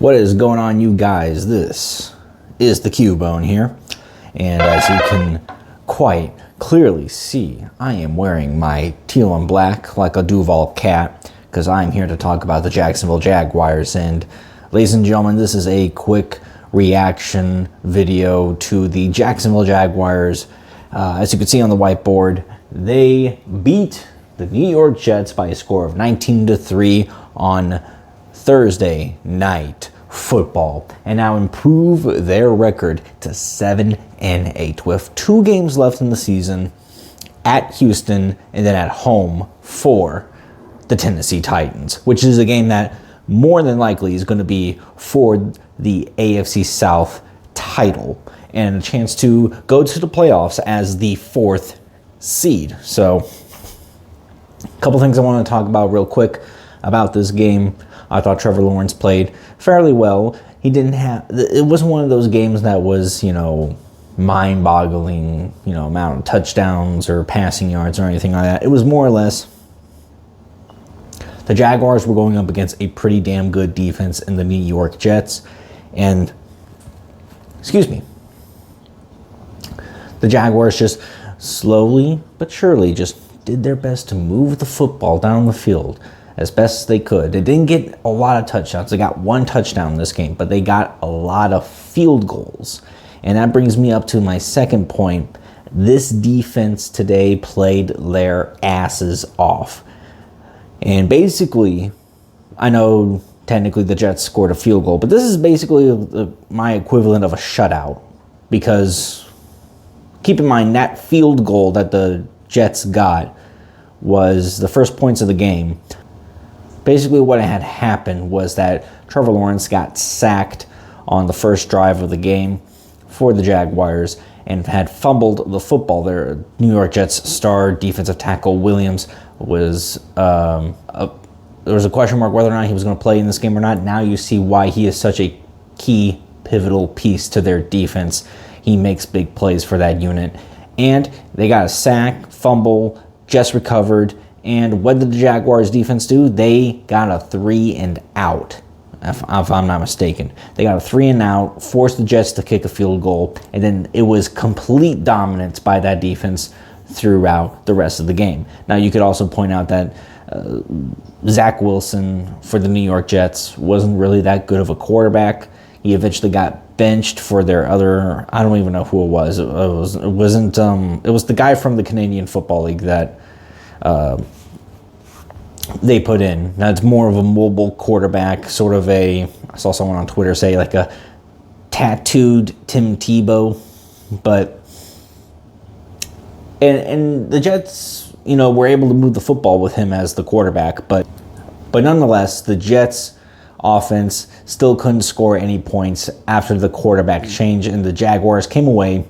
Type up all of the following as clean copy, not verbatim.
What is going on, you guys? This is the Q-Bone here, and as you can quite clearly see, I am wearing my teal and black like a Duval cat, because I'm here to talk about the Jacksonville Jaguars. And ladies and gentlemen, this is a quick reaction video to the Jacksonville Jaguars. As you can see on the whiteboard, they beat the New York Jets by a score of 19-3 on Thursday Night Football, and now improve their record to 7-8 with 2 games left in the season, at Houston and then at home for the Tennessee Titans, which is a game that more than likely is going to be for the AFC South title and a chance to go to the playoffs as the 4th seed. So a couple things I want to talk about real quick about this game. I thought Trevor Lawrence played fairly well. It wasn't one of those games that was, mind-boggling, amount of touchdowns or passing yards or anything like that. It was more or less the Jaguars were going up against a pretty damn good defense in the New York Jets. And, the Jaguars just slowly but surely just did their best to move the football down the field as best as they could. They didn't get a lot of touchdowns. They got 1 touchdown in this game, but they got a lot of field goals. And that brings me up to my second point. This defense today played their asses off. And basically, I know technically the Jets scored a field goal, but this is basically my equivalent of a shutout. Because keep in mind, that field goal that the Jets got was the first points of the game. Basically, what had happened was that Trevor Lawrence got sacked on the first drive of the game for the Jaguars and had fumbled the football. Their New York Jets star defensive tackle Williams was there was a question mark whether or not he was going to play in this game or not. Now you see why he is such a key, pivotal piece to their defense. He makes big plays for that unit. And they got a sack, fumble, just recovered. And what did the Jaguars defense do? They got a 3-and-out, if I'm not mistaken. They got a 3-and-out, forced the Jets to kick a field goal, and then it was complete dominance by that defense throughout the rest of the game. Now, you could also point out that Zach Wilson for the New York Jets wasn't really that good of a quarterback. He eventually got benched for their other, I don't even know who it was. It was the guy from the Canadian Football League that they put in. Now it's more of a mobile quarterback, sort of I saw someone on Twitter say like a tattooed Tim Tebow, but and the Jets, were able to move the football with him as the quarterback, but nonetheless, the Jets offense still couldn't score any points after the quarterback change, and the Jaguars came away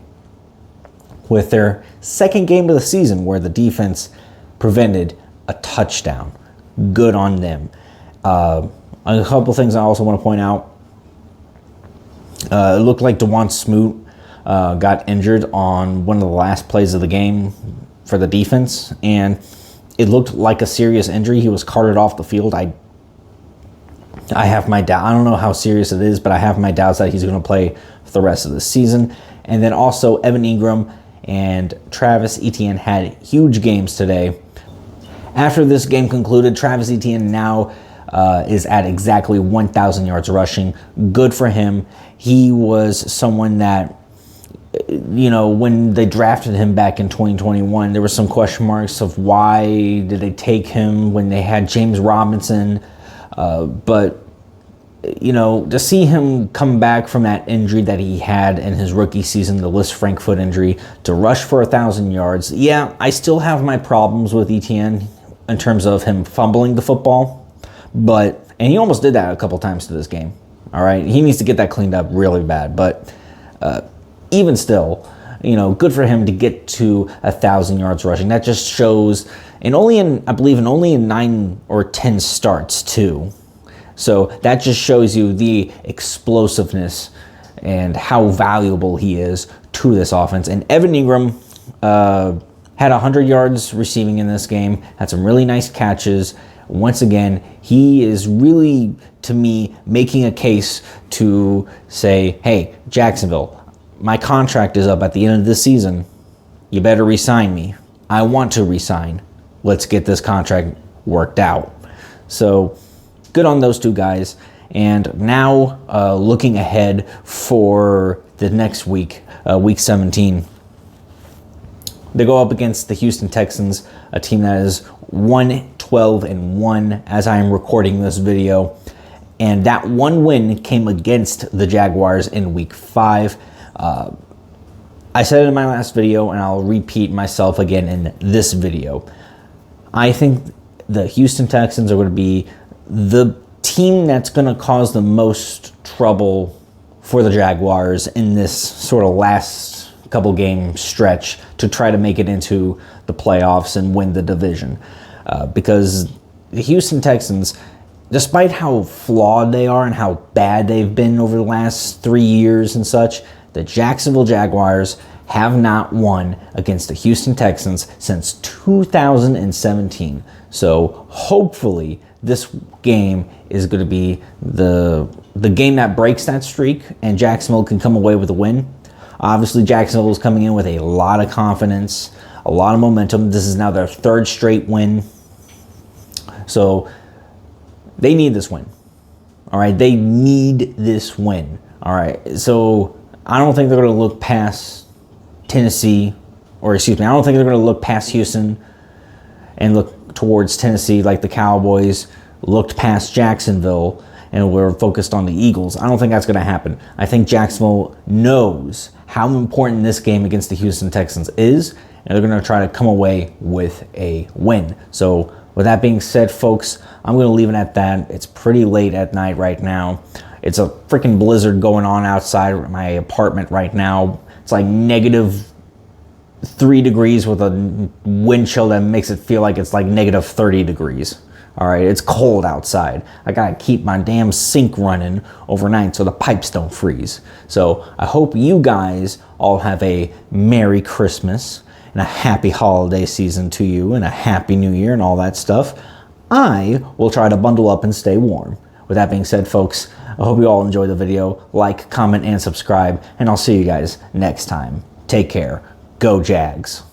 with their second game of the season where the defense prevented a touchdown. Good on them. A couple things I also want to point out. It looked like DeJuan Smoot got injured on one of the last plays of the game for the defense, and it looked like a serious injury. He was carted off the field. I have my doubt. I don't know how serious it is, but I have my doubts that he's going to play for the rest of the season. And then also Evan Ingram and Travis Etienne had huge games today. After this game concluded, Travis Etienne now is at exactly 1,000 yards rushing. Good for him. He was someone that, when they drafted him back in 2021, there were some question marks of why did they take him when they had James Robinson. But to see him come back from that injury that he had in his rookie season, the Lisfranc foot injury, to rush for 1,000 yards. Yeah, I still have my problems with Etienne in terms of him fumbling the football, and he almost did that a couple times to this game. All right, he needs to get that cleaned up really bad. But even still, good for him to get to 1,000 yards rushing. That just shows, and only in 9 or 10 starts too. So that just shows you the explosiveness and how valuable he is to this offense. And Evan Ingram had 100 yards receiving in this game, had some really nice catches, once again, he is really, to me, making a case to say, hey, Jacksonville, my contract is up at the end of this season. You better re-sign me. I want to re-sign. Let's get this contract worked out. So good on those two guys. And now looking ahead for the next week, week 17. They go up against the Houston Texans, a team that is 1-12-1 as I am recording this video. And that one win came against the Jaguars in week 5. I said it in my last video, and I'll repeat myself again in this video. I think the Houston Texans are going to be the team that's going to cause the most trouble for the Jaguars in this sort of last couple game stretch to try to make it into the playoffs and win the division. Because the Houston Texans, despite how flawed they are and how bad they've been over the last 3 years and such, the Jacksonville Jaguars have not won against the Houston Texans since 2017. So hopefully this game is going to be the game that breaks that streak and Jacksonville can come away with a win. Obviously, Jacksonville is coming in with a lot of confidence, a lot of momentum. This is now their 3rd straight win. So they need this win. All right, they need this win. All right, so I don't think they're going to look past Tennessee, or excuse me, I don't think they're going to look past Houston and look towards Tennessee like the Cowboys looked past Jacksonville and were focused on the Eagles. I don't think that's going to happen. I think Jacksonville knows how important this game against the Houston Texans is, and they're going to try to come away with a win. So with that being said, folks, I'm going to leave it at that. It's pretty late at night right now. It's a freaking blizzard going on outside my apartment right now. It's like -3 degrees with a wind chill that makes it feel like it's like -30 degrees. All right, it's cold outside. I gotta keep my damn sink running overnight so the pipes don't freeze. So I hope you guys all have a Merry Christmas and a happy holiday season to you and a Happy New Year and all that stuff. I will try to bundle up and stay warm. With that being said, folks, I hope you all enjoy the video. Like, comment, and subscribe, and I'll see you guys next time. Take care. Go Jags.